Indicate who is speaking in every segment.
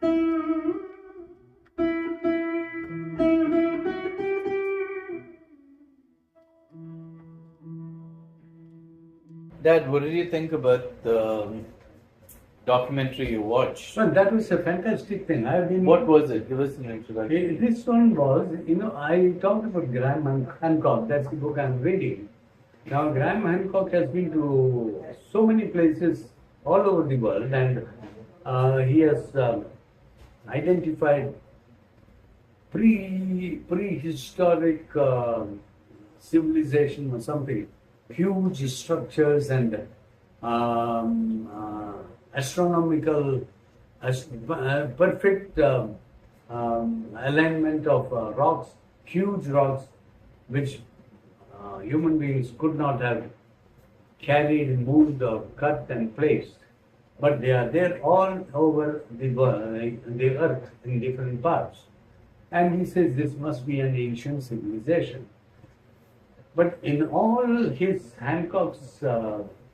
Speaker 1: Dad, what did you think about the documentary you watched?
Speaker 2: Well, that was a fantastic thing.
Speaker 1: What was it? Give us an introduction.
Speaker 2: This one was, I talked about Graham Hancock. That's the book I'm reading. Now, Graham Hancock has been to so many places all over the world, and he has identified prehistoric civilization or something, huge structures and astronomical, perfect alignment of rocks, huge rocks, which human beings could not have carried, moved, or cut and placed. But they are there all over the earth in different parts. And he says this must be an ancient civilization. But in all his Hancock's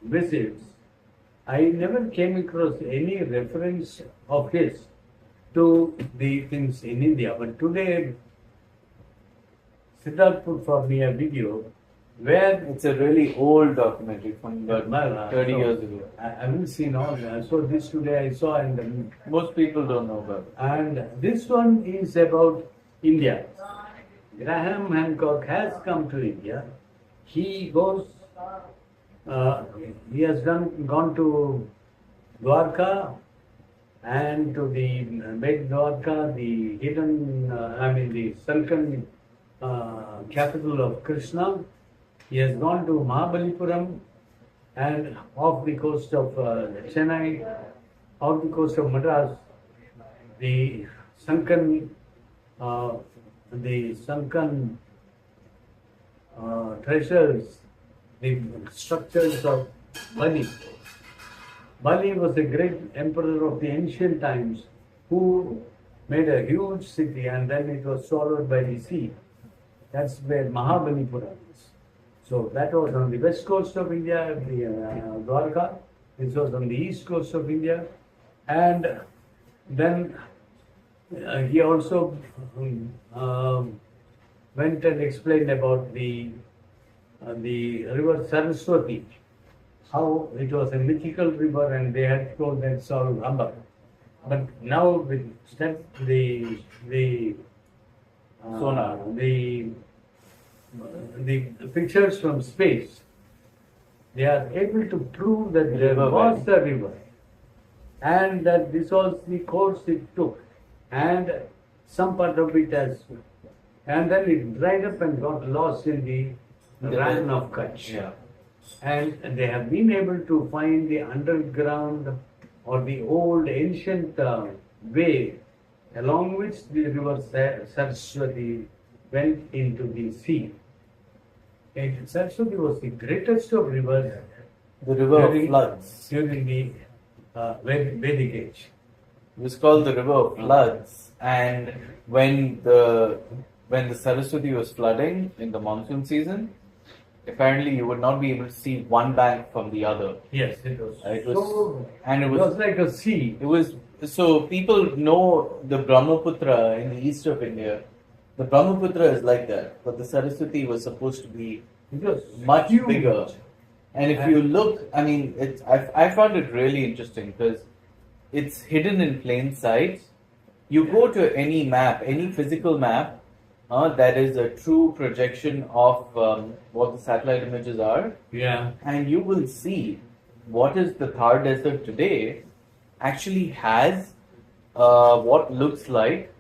Speaker 2: visits, I never came across any reference of his to the things in India. But today, Siddharth put for me a video where
Speaker 1: It's a really old documentary from about 30 years ago.
Speaker 2: I haven't seen all that. So this today I saw, and
Speaker 1: Most people don't know about it.
Speaker 2: and this one is about India. Graham Hancock has come to India. He goes. He has gone to Dwarka and to the Big Dwarka, the hidden, the sunken capital of Krishna. He has gone to Mahabalipuram and off the coast of Chennai, off the coast of Madras, the sunken treasures, the structures of Bali. Bali was a great emperor of the ancient times who made a huge city, and then it was swallowed by the sea. That's where Mahabalipuram is. So that was on the west coast of India, the Dwarka. This was on the east coast of India. And then he also went and explained about the river Saraswati, how it was a mythical river, and they had told that it's all rubber. But now with
Speaker 1: Sonar,
Speaker 2: the pictures from space, they are able to prove that there was a river, and that this was the course it took, and some part of it has, and then it dried up and got lost in the Ran of Kutch.
Speaker 1: Yeah.
Speaker 2: And they have been able to find the underground or the old ancient way along which the river Saraswati went into the sea. And Saraswati was the greatest of rivers.
Speaker 1: The river of floods.
Speaker 2: During the Vedic age.
Speaker 1: It was called the river of floods, and when the Saraswati was flooding in the monsoon season, apparently you would not be able to see one bank from the other.
Speaker 2: Yes, it was.
Speaker 1: It was,
Speaker 2: so,
Speaker 1: and it
Speaker 2: was like a sea.
Speaker 1: It was, so people know the Brahmaputra in the east of India. The Brahmaputra is like that, but the Saraswati was supposed to be much bigger. And if you look, I found it really interesting because it's hidden in plain sight. You go to any map, any physical map, that is a true projection of what the satellite images are.
Speaker 2: Yeah.
Speaker 1: And you will see what is the Thar Desert today actually has what looks like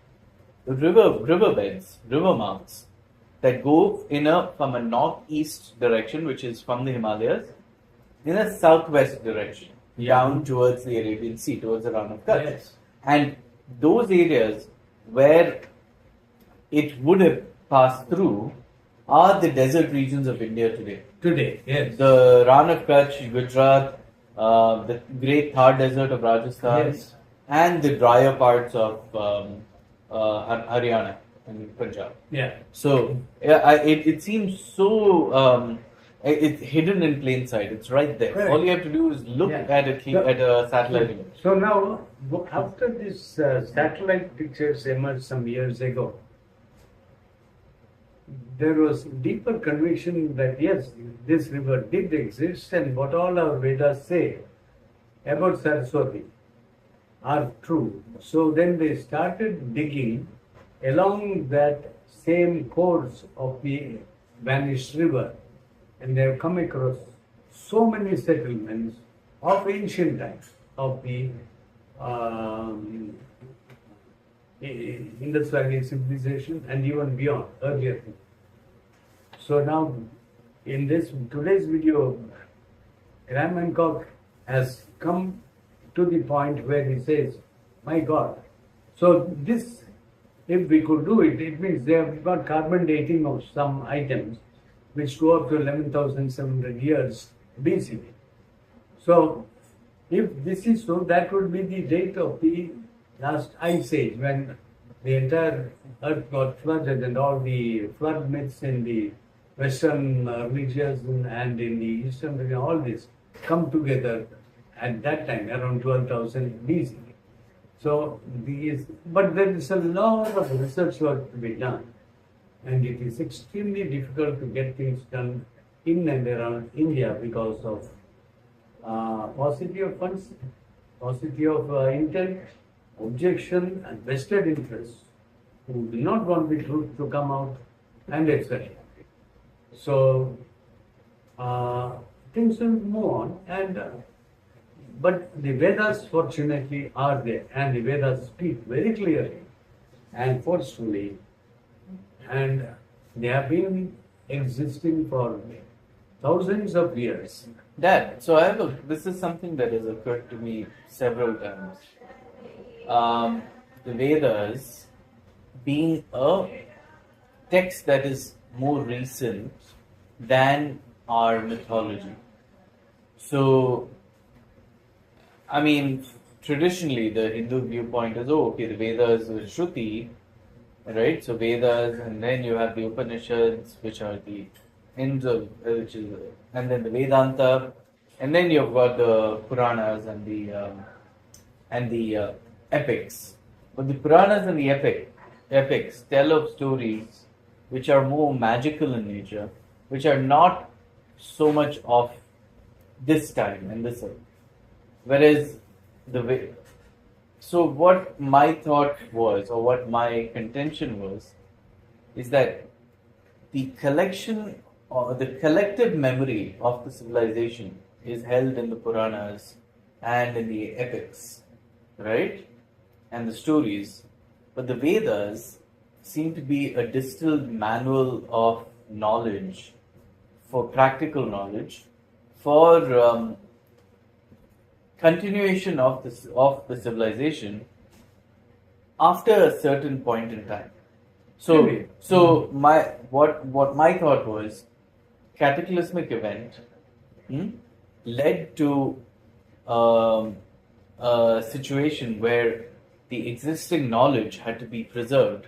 Speaker 1: riverbeds, river mouths that go from a northeast direction, which is from the Himalayas, in a southwest direction, down towards the Arabian Sea, towards the Ran of Kutch.
Speaker 2: Yes.
Speaker 1: And those areas where it would have passed through are the desert regions of India today.
Speaker 2: Today, yes.
Speaker 1: The Ran of Kutch, Gujarat, the great Thar Desert of Rajasthan,
Speaker 2: Yes.
Speaker 1: and the drier parts of Haryana and Punjab.
Speaker 2: Yeah.
Speaker 1: So it seems so It's hidden in plain sight. It's right there.
Speaker 2: Correct.
Speaker 1: All you have to do is look
Speaker 2: Yeah.
Speaker 1: at a satellite image.
Speaker 2: So now, after this satellite pictures emerged some years ago, there was deeper conviction that yes, this river did exist, and what all our Vedas say about Saraswati are true. So then they started digging along that same course of the vanished river, and they have come across so many settlements of ancient times, of the Indus Valley civilization and even beyond, earlier. So now, in this today's video, Graham Hancock has come to the point where he says, "My God!" So this, if we could do it, it means they have got carbon dating of some items which go up to 11,700 years BC. So, if this is so, that would be the date of the last ice age, when the entire earth got flooded and all the flood myths in the Western religions and in the Eastern religion, all this come together at that time, around 12,000 BC. So, but there is a lot of research work to be done, and it is extremely difficult to get things done in and around India because of paucity of funds, paucity of intent, objection, and vested interests who do not want the truth to come out, and etc. So things will move on, and but the Vedas fortunately are there, and the Vedas speak very clearly and forcefully, and they have been existing for thousands of years.
Speaker 1: Dad, so this is something that has occurred to me several times. The Vedas being a text that is more recent than our mythology. So, I mean, traditionally the Hindu viewpoint is, okay, the Vedas is Shruti, right? So Vedas, and then you have the Upanishads, which are the ends of, and then the Vedanta, and then you've got the Puranas and the epics. But the Puranas and the epics tell of stories which are more magical in nature, which are not so much of this time and this earth. Whereas so what my thought was, or what my contention was, is that the collection or the collective memory of the civilization is held in the Puranas and in the epics, right? And the stories. But the Vedas seem to be a distilled manual of knowledge, for practical knowledge, for continuation of the civilization after a certain point in time. So what my thought was, cataclysmic event led to a situation where the existing knowledge had to be preserved,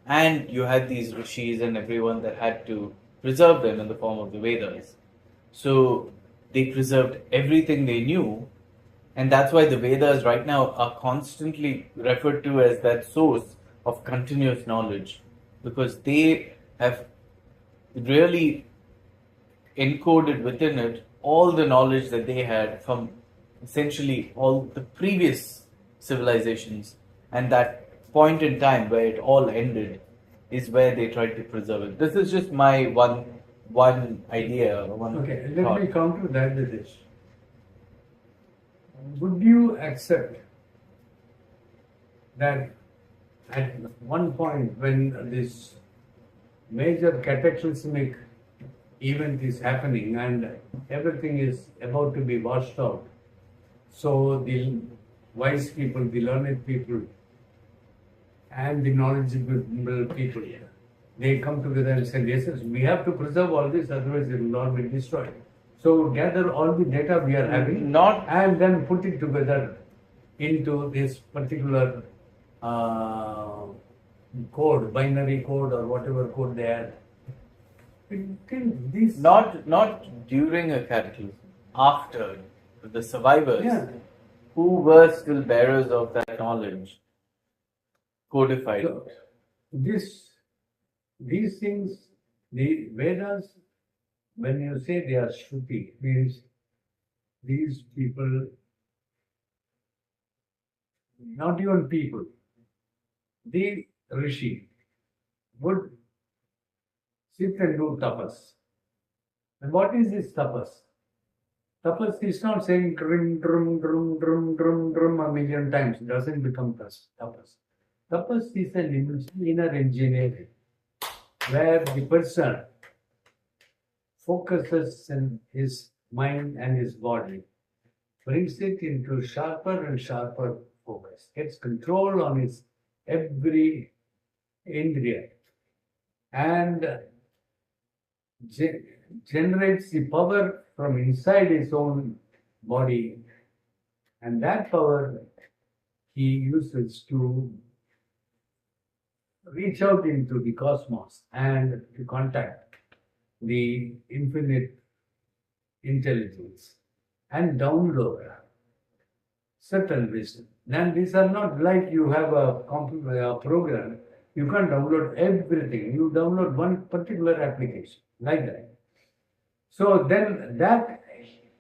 Speaker 1: and you had these rishis and everyone that had to preserve them in the form of the Vedas. So they preserved everything they knew, and that's why the Vedas right now are constantly referred to as that source of continuous knowledge, because they have really encoded within it all the knowledge that they had from essentially all the previous civilizations, and that point in time where it all ended is where they tried to preserve it. This is just my one idea.
Speaker 2: Okay, let me counter that with this. Would you accept that at one point when this major cataclysmic event is happening and everything is about to be washed out, so the wise people, the learned people, and the knowledgeable people, they come together and say, yes, we have to preserve all this, otherwise it will all be destroyed. So gather all the data we are having, and then put it together into this particular code, binary code or whatever code they had, This
Speaker 1: Not during a cataclysm, after the survivors
Speaker 2: Yeah.
Speaker 1: who were still bearers of that knowledge codified
Speaker 2: So,
Speaker 1: it.
Speaker 2: these things, the Vedas, when you say they are Shruti, means these people, not even people, the Rishi would sit and do tapas. And what is this tapas? Tapas is not saying drum, drum, drum, drum, drum, drum a million times. It doesn't become tapas. Tapas is an inner engineering where the person focuses in his mind and his body, brings it into sharper and sharper focus, gets control on his every indriya, and generates the power from inside his own body, and that power he uses to reach out into the cosmos and to contact the infinite intelligence and download certain wisdom. And these are not like you have a program, you can't download everything. You download one particular application like that. So then that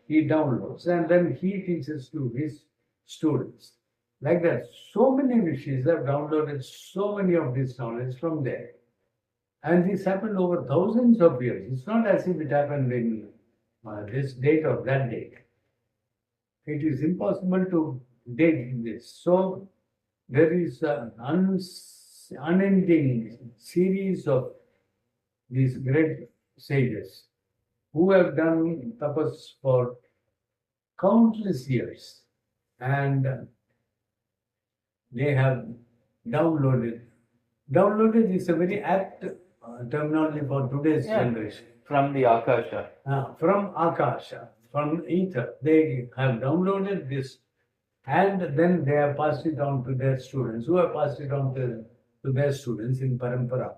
Speaker 2: he downloads and then he teaches to his students. Like that, so many rishis have downloaded so many of this knowledge from there. And this happened over thousands of years. It's not as if it happened in this date or that date. It is impossible to date this. So there is an unending series of these great sages who have done tapas for countless years, and they have downloaded. Downloaded is a very apt terminology for today's generation.
Speaker 1: From the Akasha.
Speaker 2: From Akasha, from ether. They have downloaded this and then they have passed it on to their students, who have passed it on to their students in Parampara.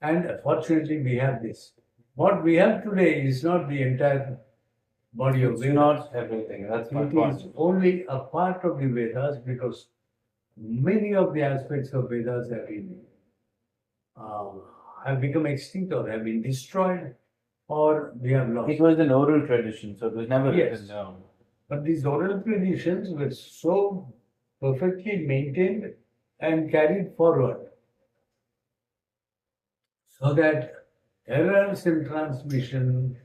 Speaker 2: And fortunately, we have this. What we have today is not the entire body of Vedas.
Speaker 1: It's not everything. That's my point.
Speaker 2: It is only a part of the Vedas because many of the aspects of Vedas have become extinct or have been destroyed or we have lost.
Speaker 1: It was an oral tradition, so it was never written down.
Speaker 2: But these oral traditions were so perfectly maintained and carried forward so that errors in transmission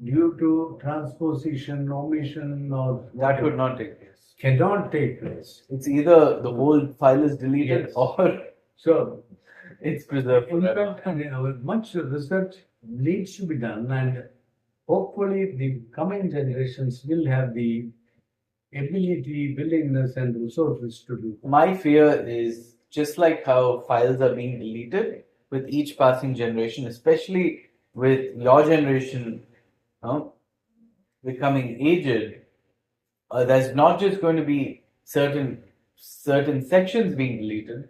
Speaker 2: due to transposition, omission, or
Speaker 1: that would not take place.
Speaker 2: Cannot take place.
Speaker 1: It's either the whole file is deleted or
Speaker 2: so
Speaker 1: it's preserved.
Speaker 2: In fact, much research needs to be done, and hopefully the coming generations will have the ability, willingness, and resources to do.
Speaker 1: My fear is just like how files are being deleted with each passing generation, especially with your generation becoming aged, there's not just going to be certain sections being deleted.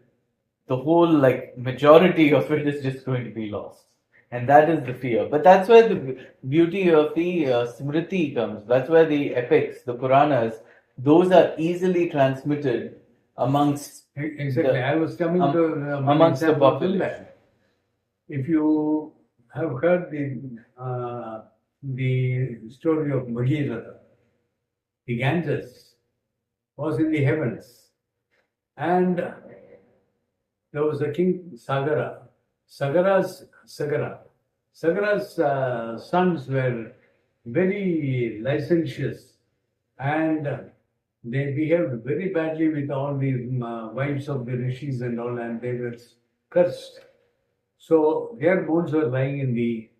Speaker 1: The whole majority of it is just going to be lost. And that is the fear. But that's where the beauty of the Smriti comes. That's where the epics, the Puranas, those are easily transmitted amongst
Speaker 2: Exactly. I was coming to
Speaker 1: amongst the population.
Speaker 2: If you have heard the story of Bhagirath, the Ganges was in the heavens, and there was a king Sagara. Sagara's sons were very licentious and they behaved very badly with all the wives of the rishis and all, and they were cursed. So their bones were lying in the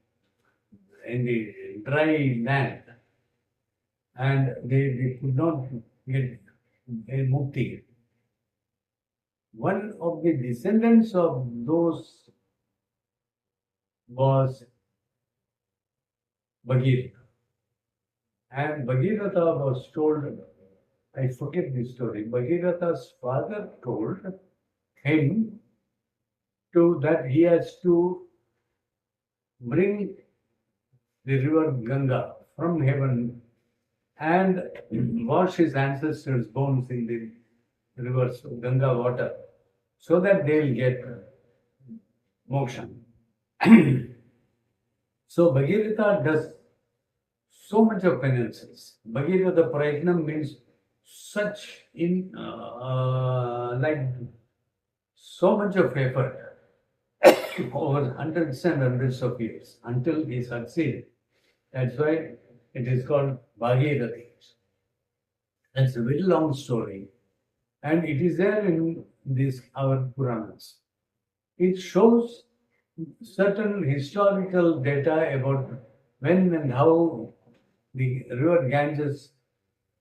Speaker 2: dry land, and they could not get a mukti. One of the descendants of those was Bhagirath. And Bhagirath was told, I forget the story, Bhagirath's father told him that he has to bring the river Ganga from heaven and wash his ancestors' bones in the rivers Ganga water so that they'll get moksha. So Bhagirath does so much of penances. Bhagirath Prayatnam means such like so much of effort over hundreds and hundreds of years until he succeeded. That's why it is called Bhagirathi. That's a very long story, and it is there in these our Puranas. It shows certain historical data about when and how the river Ganges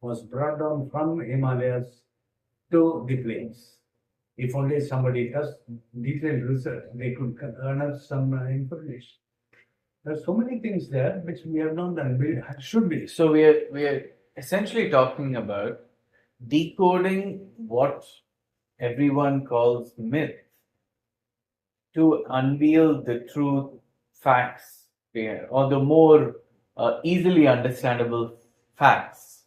Speaker 2: was brought down from Himalayas to the plains. If only somebody does detailed research, they could unearth some information. There are so many things there which we have not done. We should be.
Speaker 1: So we are essentially talking about decoding what everyone calls myth to unveil the true facts or the more easily understandable facts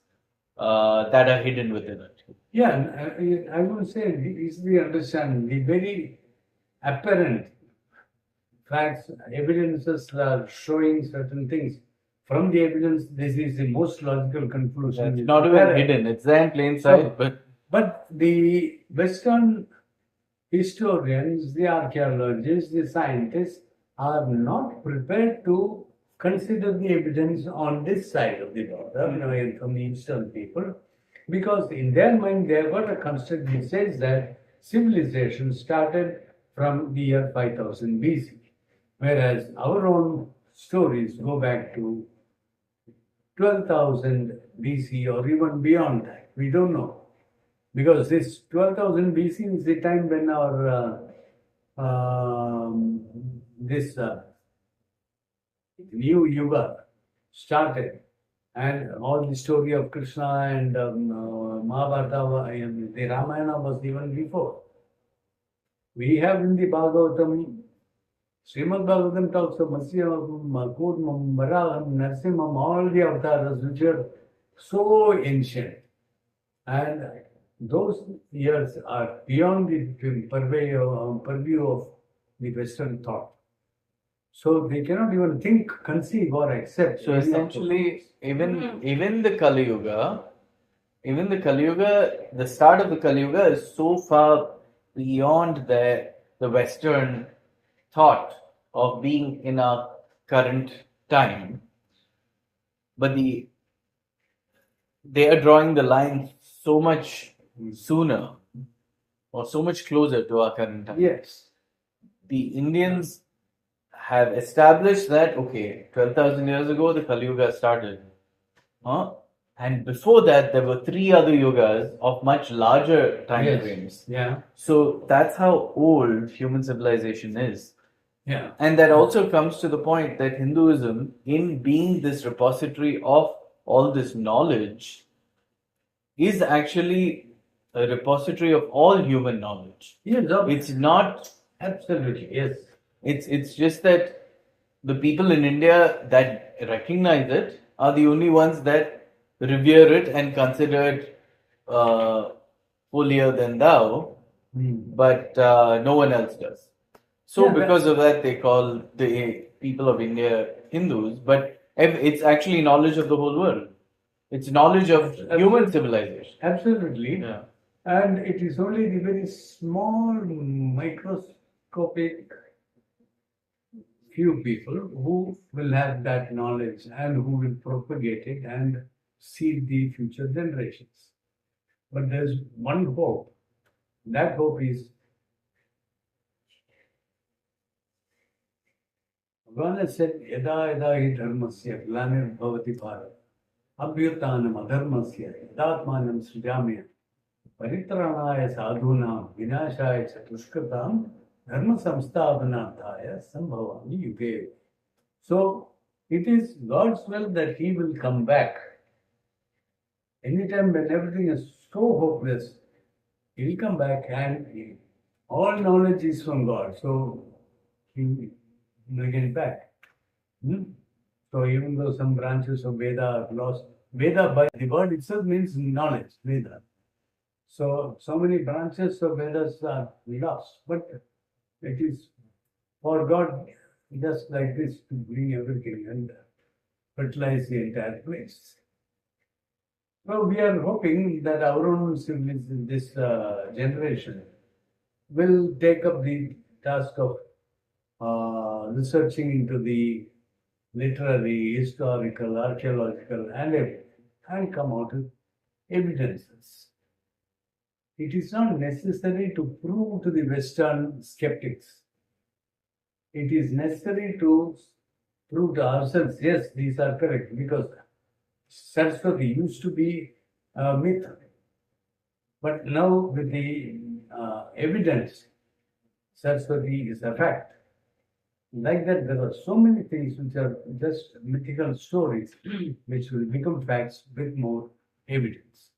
Speaker 1: that are hidden within it.
Speaker 2: Yeah, I would say easily understand the very apparent facts, evidences are showing certain things. From the evidence, this is the most logical conclusion.
Speaker 1: It's not even hidden, it's there in plain sight.
Speaker 2: But the Western historians, the archaeologists, the scientists are not prepared to consider the evidence on this side of the border, from the Eastern people, because in their mind they have got a construct which says that civilization started from the year 5000 BC, whereas our own stories go back to 12,000 BC or even beyond that. We don't know. Because this 12,000 BC is the time when our this new yuga started, and all the story of Krishna and Mahabharata and the Ramayana was even before. We have in the Bhagavatam, Srimad Bhagavatam talks of Matsya, Kurmam, Varaham, Narsimham, all the avatars which are so ancient, and those years are beyond the purview of the Western thought. So they cannot even think, conceive, or accept.
Speaker 1: So essentially, even the Kali Yuga, the start of the Kali Yuga is so far beyond the Western thought of being in our current time. But they are drawing the line so much sooner or so much closer to our current time.
Speaker 2: Yes.
Speaker 1: The Indians have established that, 12,000 years ago the Kali Yuga started. And before that, there were 3 other yugas of much larger time frames.
Speaker 2: Yeah.
Speaker 1: So that's how old human civilization is.
Speaker 2: Yeah.
Speaker 1: And that also comes to the point that Hinduism, in being this repository of all this knowledge, is actually a repository of all human knowledge.
Speaker 2: Yes,
Speaker 1: it's not
Speaker 2: absolutely, yes.
Speaker 1: It's just that the people in India that recognize it are the only ones that revere it and consider it holier than thou, but no one else does. So because of that, they call the people of India Hindus, but it's actually knowledge of the whole world. It's knowledge of human civilization.
Speaker 2: Absolutely.
Speaker 1: Yeah.
Speaker 2: And it is only the very small, microscopic few people who will have that knowledge and who will propagate it and seed the future generations. But there's one hope. That hope is Bhagavan has said, Yada yada hi dharmasya glanir bhavati bharat abhyutanam adharmasya yadatmanam srijamya paritranaya sadhunam vinashaya chatushkatam dharma samsthavanarthaya sambhavami yuge. So it is God's will that He will come back. Anytime when everything is so hopeless, He will come back, and all knowledge is from God. So He will get back. So even though some branches of Veda are lost, Veda by the word itself means knowledge, Veda. So many branches of Vedas are lost, but it is for God just like this to bring everything and fertilize the entire place. So we are hoping that our own civilization, this generation, will take up the task of researching into the literary, historical, archaeological, and everything, and come out with evidences. It is not necessary to prove to the Western skeptics. It is necessary to prove to ourselves, yes, these are correct, because Saraswati used to be a myth. But now with the evidence, Saraswati is a fact. Like that, there are so many things which are just mythical stories which will become facts with more evidence.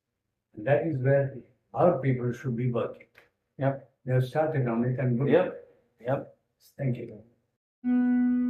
Speaker 2: And that is where our people should be working.
Speaker 1: Yep.
Speaker 2: They have started on it and good.
Speaker 1: Yep. Yep.
Speaker 2: Thank you.